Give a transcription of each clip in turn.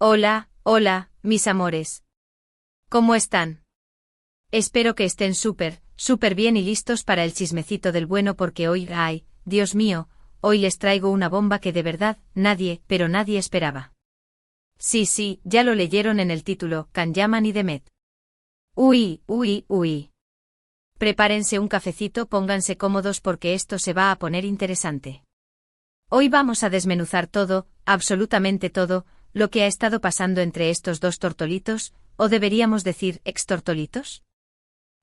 Hola, hola, mis amores. ¿Cómo están? Espero que estén súper bien y listos para el chismecito del bueno porque hoy, ay, Dios mío, hoy les traigo una bomba que de verdad, pero nadie esperaba. Sí, ya lo leyeron en el título, Can Yaman y Demet. Uy. Prepárense un cafecito, pónganse cómodos porque esto se va a poner interesante. Hoy vamos a desmenuzar todo, absolutamente todo, lo que ha estado pasando entre estos dos tortolitos, o deberíamos decir ex-tortolitos.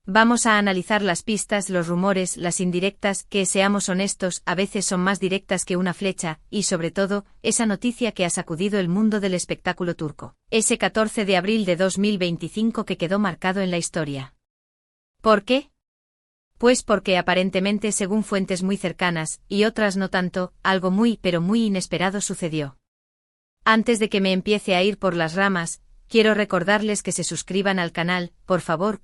Vamos a analizar las pistas, los rumores, las indirectas, que seamos honestos, a veces son más directas que una flecha, y sobre todo, esa noticia que ha sacudido el mundo del espectáculo turco. Ese 14 de abril de 2025 que quedó marcado en la historia. ¿Por qué? Pues porque aparentemente, según fuentes muy cercanas, y otras no tanto, algo muy inesperado sucedió. Antes de que me empiece a ir por las ramas, quiero recordarles que se suscriban al canal, por favor.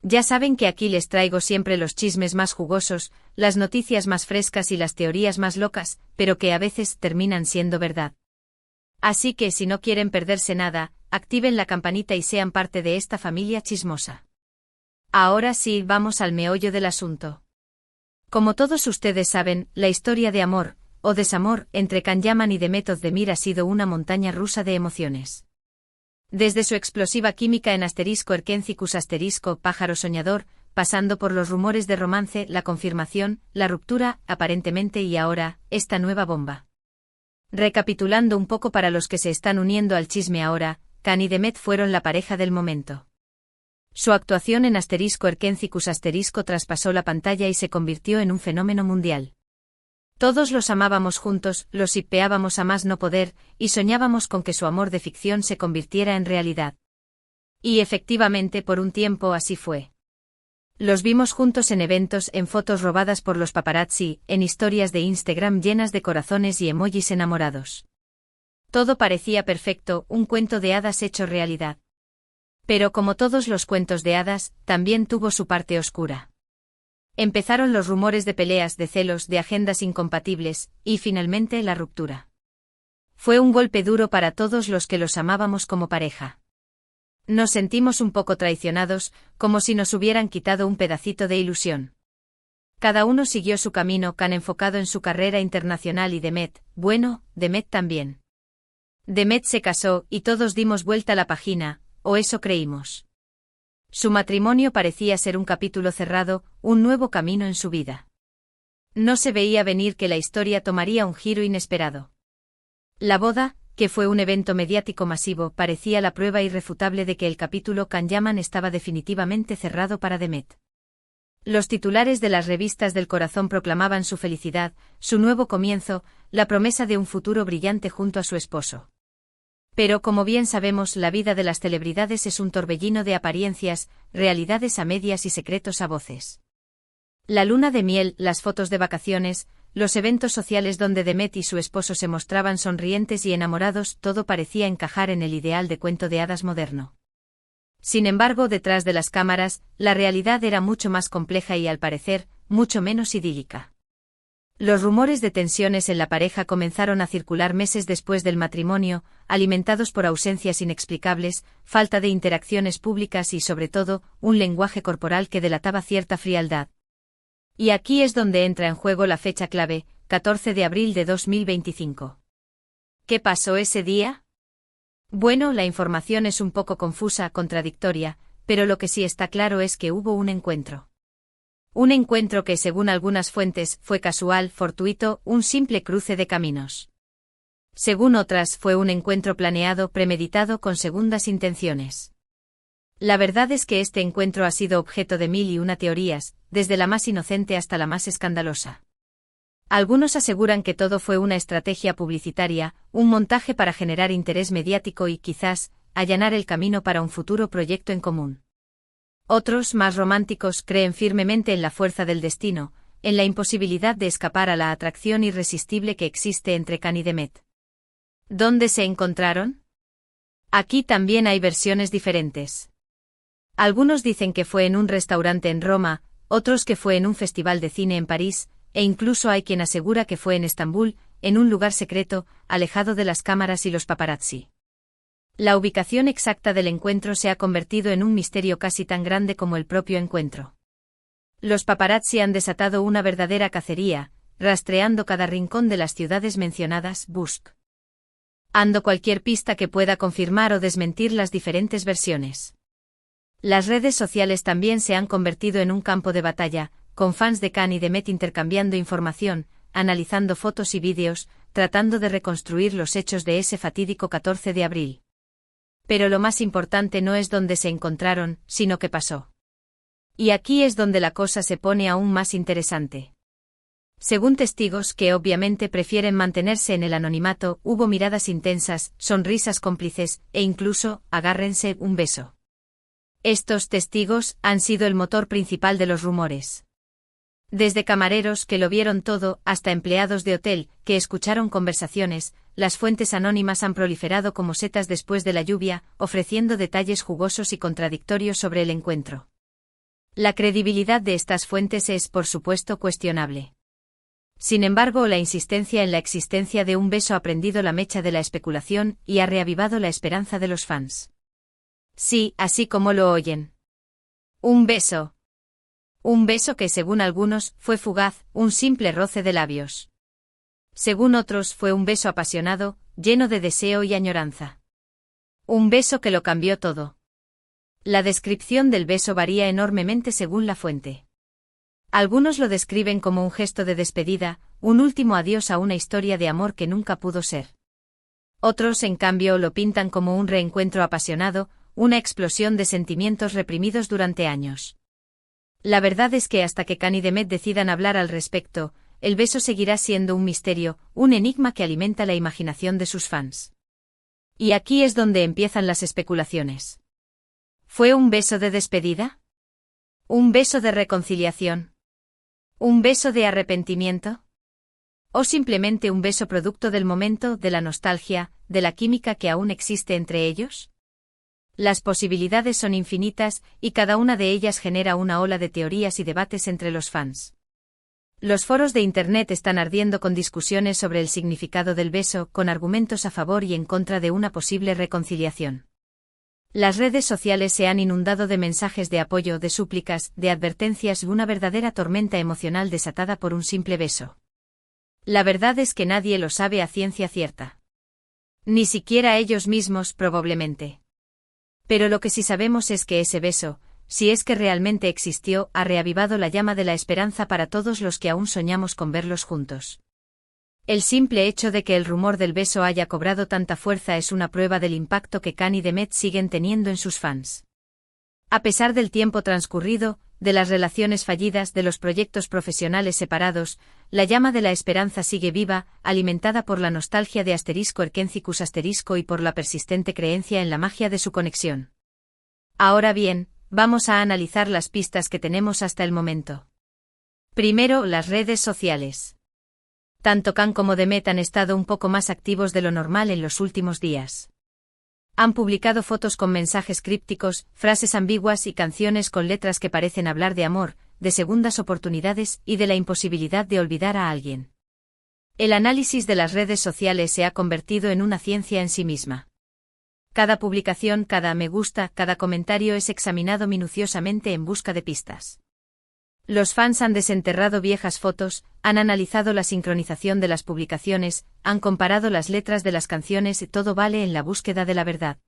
Ya saben que aquí les traigo siempre los chismes más jugosos, las noticias más frescas y las teorías más locas, pero que a veces terminan siendo verdad. Así que si no quieren perderse nada, activen la campanita y sean parte de esta familia chismosa. Ahora sí, vamos al meollo del asunto. Como todos ustedes saben, la historia de amor, o desamor, entre Can Yaman y Demet Özdemir ha sido una montaña rusa de emociones. Desde su explosiva química en *Erkencikus pájaro soñador, pasando por los rumores de romance, la confirmación, la ruptura, aparentemente y ahora, esta nueva bomba. Recapitulando un poco para los que se están uniendo al chisme ahora, Can y Demet fueron la pareja del momento. Su actuación en *Erkencikus traspasó la pantalla y se convirtió en un fenómeno mundial. Todos los amábamos juntos, los shippeábamos a más no poder, y soñábamos con que su amor de ficción se convirtiera en realidad. Y efectivamente por un tiempo así fue. Los vimos juntos en eventos, en fotos robadas por los paparazzi, en historias de Instagram llenas de corazones y emojis enamorados. Todo parecía perfecto, un cuento de hadas hecho realidad. Pero como todos los cuentos de hadas, también tuvo su parte oscura. Empezaron los rumores de peleas, de celos, de agendas incompatibles, y finalmente la ruptura. Fue un golpe duro para todos los que los amábamos como pareja. Nos sentimos un poco traicionados, como si nos hubieran quitado un pedacito de ilusión. Cada uno siguió su camino, Can enfocado en su carrera internacional y Demet también. Demet se casó, y todos dimos vuelta a la página, o eso creímos. Su matrimonio parecía ser un capítulo cerrado, un nuevo camino en su vida. No se veía venir que la historia tomaría un giro inesperado. La boda, que fue un evento mediático masivo, parecía la prueba irrefutable de que el capítulo Can Yaman estaba definitivamente cerrado para Demet. Los titulares de las revistas del corazón proclamaban su felicidad, su nuevo comienzo, la promesa de un futuro brillante junto a su esposo. Pero como bien sabemos, la vida de las celebridades es un torbellino de apariencias, realidades a medias y secretos a voces. La luna de miel, las fotos de vacaciones, los eventos sociales donde Demet y su esposo se mostraban sonrientes y enamorados, todo parecía encajar en el ideal de cuento de hadas moderno. Sin embargo, detrás de las cámaras, la realidad era mucho más compleja y, al parecer, mucho menos idílica. Los rumores de tensiones en la pareja comenzaron a circular meses después del matrimonio, alimentados por ausencias inexplicables, falta de interacciones públicas y, sobre todo, un lenguaje corporal que delataba cierta frialdad. Y aquí es donde entra en juego la fecha clave, 14 de abril de 2025. ¿Qué pasó ese día? Bueno, la información es un poco confusa, contradictoria, pero lo que sí está claro es que hubo un encuentro. Un encuentro que, según algunas fuentes, fue casual, fortuito, un simple cruce de caminos. Según otras, fue un encuentro planeado, premeditado, con segundas intenciones. La verdad es que este encuentro ha sido objeto de mil y una teorías, desde la más inocente hasta la más escandalosa. Algunos aseguran que todo fue una estrategia publicitaria, un montaje para generar interés mediático y, quizás, allanar el camino para un futuro proyecto en común. Otros, más románticos, creen firmemente en la fuerza del destino, en la imposibilidad de escapar a la atracción irresistible que existe entre Can y Demet. ¿Dónde se encontraron? Aquí también hay versiones diferentes. Algunos dicen que fue en un restaurante en Roma, otros que fue en un festival de cine en París, e incluso hay quien asegura que fue en Estambul, en un lugar secreto, alejado de las cámaras y los paparazzi. La ubicación exacta del encuentro se ha convertido en un misterio casi tan grande como el propio encuentro. Los paparazzi han desatado una verdadera cacería, rastreando cada rincón de las ciudades mencionadas, buscando cualquier pista que pueda confirmar o desmentir las diferentes versiones. Las redes sociales también se han convertido en un campo de batalla, con fans de Kanye y de Met intercambiando información, analizando fotos y vídeos, tratando de reconstruir los hechos de ese fatídico 14 de abril. Pero lo más importante no es dónde se encontraron, sino qué pasó. Y aquí es donde la cosa se pone aún más interesante. Según testigos que obviamente prefieren mantenerse en el anonimato, hubo miradas intensas, sonrisas cómplices, e incluso, agárrense, un beso. Estos testigos han sido el motor principal de los rumores. Desde camareros que lo vieron todo, hasta empleados de hotel, que escucharon conversaciones, las fuentes anónimas han proliferado como setas después de la lluvia, ofreciendo detalles jugosos y contradictorios sobre el encuentro. La credibilidad de estas fuentes es, por supuesto, cuestionable. Sin embargo, la insistencia en la existencia de un beso ha prendido la mecha de la especulación y ha reavivado la esperanza de los fans. Sí, así como lo oyen. Un beso. Un beso que, según algunos, fue fugaz, un simple roce de labios. Según otros, fue un beso apasionado, lleno de deseo y añoranza. Un beso que lo cambió todo. La descripción del beso varía enormemente según la fuente. Algunos lo describen como un gesto de despedida, un último adiós a una historia de amor que nunca pudo ser. Otros, en cambio, lo pintan como un reencuentro apasionado, una explosión de sentimientos reprimidos durante años. La verdad es que hasta que Kanye y de Met decidan hablar al respecto, el beso seguirá siendo un misterio, un enigma que alimenta la imaginación de sus fans. Y aquí es donde empiezan las especulaciones. ¿Fue un beso de despedida? ¿Un beso de reconciliación? ¿Un beso de arrepentimiento? ¿O simplemente un beso producto del momento, de la nostalgia, de la química que aún existe entre ellos? Las posibilidades son infinitas, y cada una de ellas genera una ola de teorías y debates entre los fans. Los foros de Internet están ardiendo con discusiones sobre el significado del beso, con argumentos a favor y en contra de una posible reconciliación. Las redes sociales se han inundado de mensajes de apoyo, de súplicas, de advertencias y una verdadera tormenta emocional desatada por un simple beso. La verdad es que nadie lo sabe a ciencia cierta. Ni siquiera ellos mismos, probablemente. Pero lo que sí sabemos es que ese beso, si es que realmente existió, ha reavivado la llama de la esperanza para todos los que aún soñamos con verlos juntos. El simple hecho de que el rumor del beso haya cobrado tanta fuerza es una prueba del impacto que Kanye y de Met siguen teniendo en sus fans. A pesar del tiempo transcurrido, de las relaciones fallidas, de los proyectos profesionales separados, la llama de la esperanza sigue viva, alimentada por la nostalgia de *Erkencicus* y por la persistente creencia en la magia de su conexión. Ahora bien, vamos a analizar las pistas que tenemos hasta el momento. Primero, las redes sociales. Tanto Kanye como de Met han estado un poco más activos de lo normal en los últimos días. Han publicado fotos con mensajes crípticos, frases ambiguas y canciones con letras que parecen hablar de amor, de segundas oportunidades y de la imposibilidad de olvidar a alguien. El análisis de las redes sociales se ha convertido en una ciencia en sí misma. Cada publicación, cada me gusta, cada comentario es examinado minuciosamente en busca de pistas. Los fans han desenterrado viejas fotos, han analizado la sincronización de las publicaciones, han comparado las letras de las canciones y todo vale en la búsqueda de la verdad.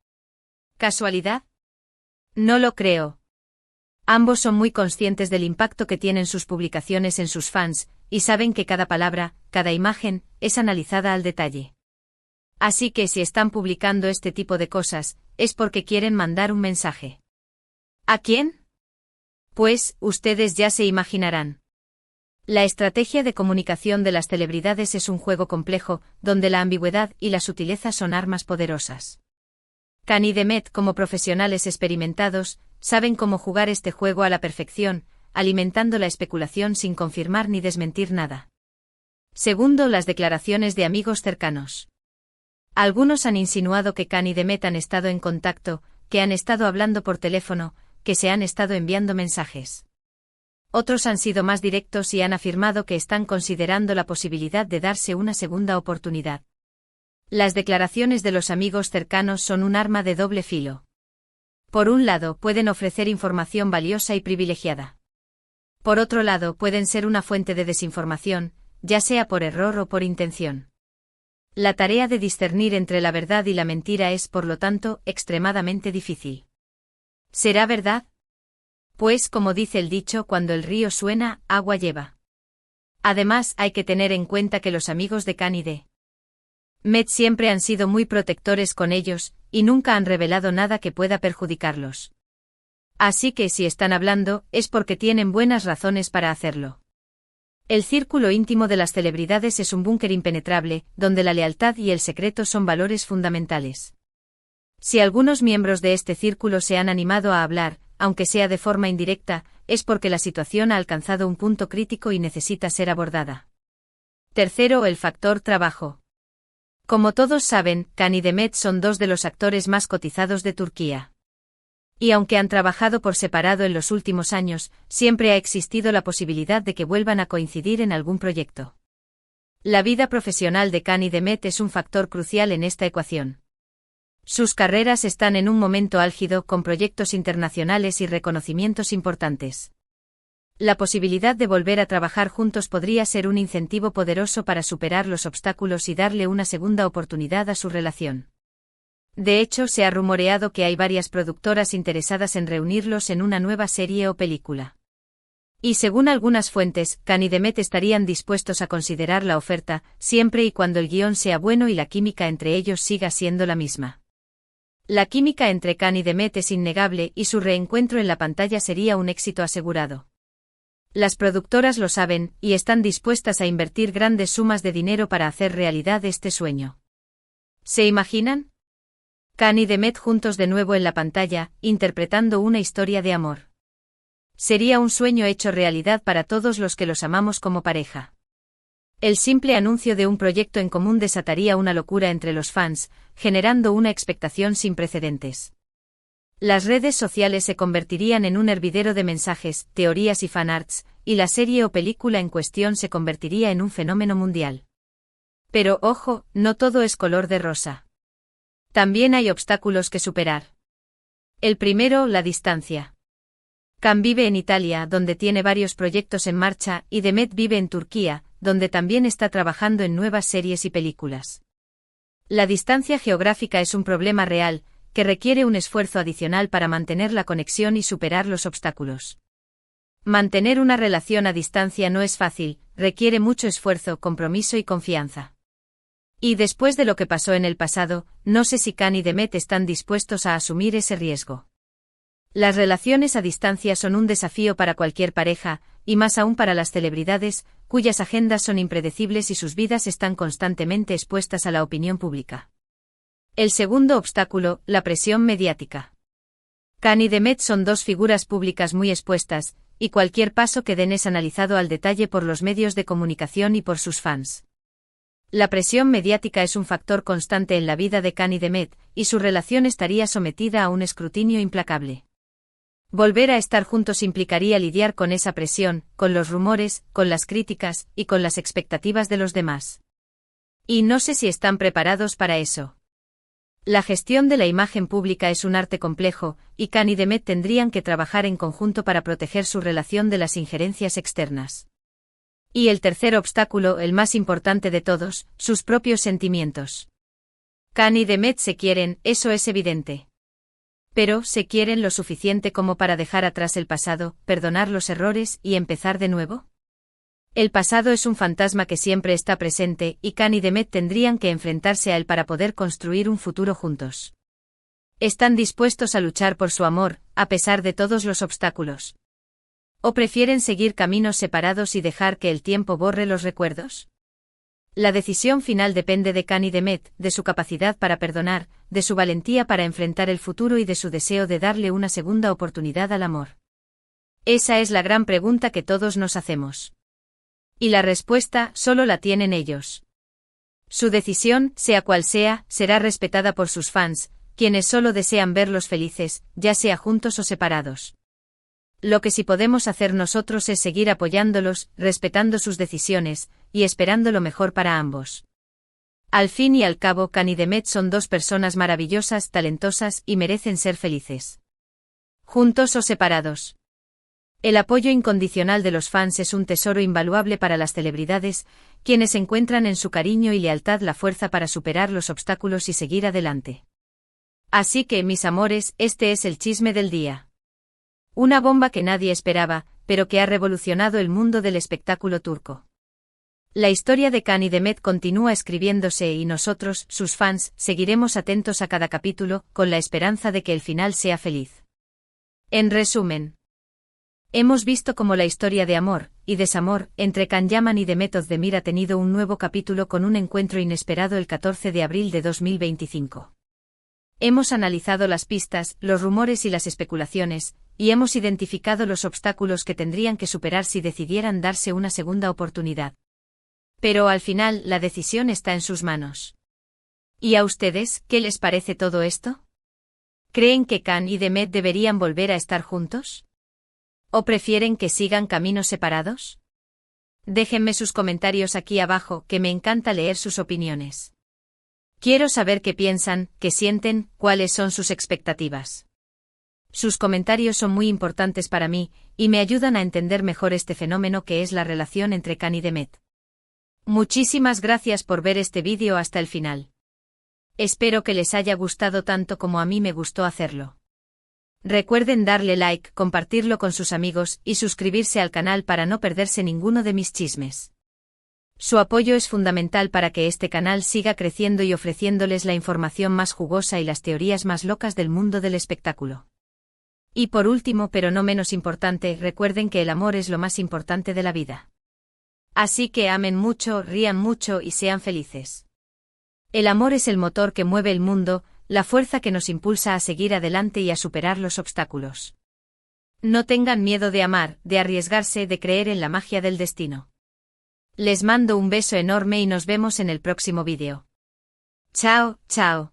¿Casualidad? No lo creo. Ambos son muy conscientes del impacto que tienen sus publicaciones en sus fans, y saben que cada palabra, cada imagen, es analizada al detalle. Así que si están publicando este tipo de cosas, es porque quieren mandar un mensaje. ¿A quién? Pues, ustedes ya se imaginarán. La estrategia de comunicación de las celebridades es un juego complejo, donde la ambigüedad y la sutileza son armas poderosas. Kanye y de Met, como profesionales experimentados, saben cómo jugar este juego a la perfección, alimentando la especulación sin confirmar ni desmentir nada. Segundo, las declaraciones de amigos cercanos. Algunos han insinuado que Kanye y de Met han estado en contacto, que han estado hablando por teléfono, que se han estado enviando mensajes. Otros han sido más directos y han afirmado que están considerando la posibilidad de darse una segunda oportunidad. Las declaraciones de los amigos cercanos son un arma de doble filo. Por un lado, pueden ofrecer información valiosa y privilegiada. Por otro lado, pueden ser una fuente de desinformación, ya sea por error o por intención. La tarea de discernir entre la verdad y la mentira es, por lo tanto, extremadamente difícil. ¿Será verdad? Pues, como dice el dicho, cuando el río suena, agua lleva. Además, hay que tener en cuenta que los amigos de Kanye Met siempre han sido muy protectores con ellos, y nunca han revelado nada que pueda perjudicarlos. Así que si están hablando, es porque tienen buenas razones para hacerlo. El círculo íntimo de las celebridades es un búnker impenetrable, donde la lealtad y el secreto son valores fundamentales. Si algunos miembros de este círculo se han animado a hablar, aunque sea de forma indirecta, es porque la situación ha alcanzado un punto crítico y necesita ser abordada. Tercero, el factor trabajo. Como todos saben, Can y Demet son dos de los actores más cotizados de Turquía. Y aunque han trabajado por separado en los últimos años, siempre ha existido la posibilidad de que vuelvan a coincidir en algún proyecto. La vida profesional de Can y Demet es un factor crucial en esta ecuación. Sus carreras están en un momento álgido con proyectos internacionales y reconocimientos importantes. La posibilidad de volver a trabajar juntos podría ser un incentivo poderoso para superar los obstáculos y darle una segunda oportunidad a su relación. De hecho, se ha rumoreado que hay varias productoras interesadas en reunirlos en una nueva serie o película. Y según algunas fuentes, Can y Demet estarían dispuestos a considerar la oferta, siempre y cuando el guión sea bueno y la química entre ellos siga siendo la misma. La química entre Can y Demet es innegable y su reencuentro en la pantalla sería un éxito asegurado. Las productoras lo saben, y están dispuestas a invertir grandes sumas de dinero para hacer realidad este sueño. ¿Se imaginan? Can y Demet juntos de nuevo en la pantalla, interpretando una historia de amor. Sería un sueño hecho realidad para todos los que los amamos como pareja. El simple anuncio de un proyecto en común desataría una locura entre los fans, generando una expectación sin precedentes. Las redes sociales se convertirían en un hervidero de mensajes, teorías y fanarts, y la serie o película en cuestión se convertiría en un fenómeno mundial. Pero ojo, no todo es color de rosa. También hay obstáculos que superar. El primero, la distancia. Can vive en Italia, donde tiene varios proyectos en marcha, y Demet vive en Turquía, donde también está trabajando en nuevas series y películas. La distancia geográfica es un problema real, que requiere un esfuerzo adicional para mantener la conexión y superar los obstáculos. Mantener una relación a distancia no es fácil, requiere mucho esfuerzo, compromiso y confianza. Y después de lo que pasó en el pasado, no sé si Can y Demet están dispuestos a asumir ese riesgo. Las relaciones a distancia son un desafío para cualquier pareja, y más aún para las celebridades, cuyas agendas son impredecibles y sus vidas están constantemente expuestas a la opinión pública. El segundo obstáculo, la presión mediática. Can y Demet son dos figuras públicas muy expuestas, y cualquier paso que den es analizado al detalle por los medios de comunicación y por sus fans. La presión mediática es un factor constante en la vida de Can y Demet, y su relación estaría sometida a un escrutinio implacable. Volver a estar juntos implicaría lidiar con esa presión, con los rumores, con las críticas, y con las expectativas de los demás. Y no sé si están preparados para eso. La gestión de la imagen pública es un arte complejo, y Can y Demet tendrían que trabajar en conjunto para proteger su relación de las injerencias externas. Y el tercer obstáculo, el más importante de todos, sus propios sentimientos. Can y Demet se quieren, eso es evidente. Pero, ¿se quieren lo suficiente como para dejar atrás el pasado, perdonar los errores y empezar de nuevo? El pasado es un fantasma que siempre está presente, y Can y Demet tendrían que enfrentarse a él para poder construir un futuro juntos. ¿Están dispuestos a luchar por su amor, a pesar de todos los obstáculos? ¿O prefieren seguir caminos separados y dejar que el tiempo borre los recuerdos? La decisión final depende de Can y Demet, de su capacidad para perdonar, de su valentía para enfrentar el futuro y de su deseo de darle una segunda oportunidad al amor. Esa es la gran pregunta que todos nos hacemos. Y la respuesta solo la tienen ellos. Su decisión, sea cual sea, será respetada por sus fans, quienes solo desean verlos felices, ya sea juntos o separados. Lo que sí podemos hacer nosotros es seguir apoyándolos, respetando sus decisiones, y esperando lo mejor para ambos. Al fin y al cabo, Can y Demet son dos personas maravillosas, talentosas y merecen ser felices. Juntos o separados. El apoyo incondicional de los fans es un tesoro invaluable para las celebridades, quienes encuentran en su cariño y lealtad la fuerza para superar los obstáculos y seguir adelante. Así que, mis amores, este es el chisme del día. Una bomba que nadie esperaba, pero que ha revolucionado el mundo del espectáculo turco. La historia de Can y Demet continúa escribiéndose y nosotros, sus fans, seguiremos atentos a cada capítulo, con la esperanza de que el final sea feliz. En resumen, hemos visto cómo la historia de amor y desamor entre Can Yaman y Demet Özdemir ha tenido un nuevo capítulo con un encuentro inesperado el 14 de abril de 2025. Hemos analizado las pistas, los rumores y las especulaciones, y hemos identificado los obstáculos que tendrían que superar si decidieran darse una segunda oportunidad. Pero al final, la decisión está en sus manos. ¿Y a ustedes, qué les parece todo esto? ¿Creen que Can y Demet deberían volver a estar juntos? ¿O prefieren que sigan caminos separados? Déjenme sus comentarios aquí abajo, que me encanta leer sus opiniones. Quiero saber qué piensan, qué sienten, cuáles son sus expectativas. Sus comentarios son muy importantes para mí, y me ayudan a entender mejor este fenómeno que es la relación entre Can y Demet. Muchísimas gracias por ver este vídeo hasta el final. Espero que les haya gustado tanto como a mí me gustó hacerlo. Recuerden darle like, compartirlo con sus amigos y suscribirse al canal para no perderse ninguno de mis chismes. Su apoyo es fundamental para que este canal siga creciendo y ofreciéndoles la información más jugosa y las teorías más locas del mundo del espectáculo. Y por último, pero no menos importante, recuerden que el amor es lo más importante de la vida. Así que amen mucho, rían mucho y sean felices. El amor es el motor que mueve el mundo, la fuerza que nos impulsa a seguir adelante y a superar los obstáculos. No tengan miedo de amar, de arriesgarse, de creer en la magia del destino. Les mando un beso enorme y nos vemos en el próximo vídeo. Chao, chao.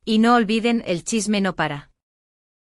Y no olviden, el chisme no para.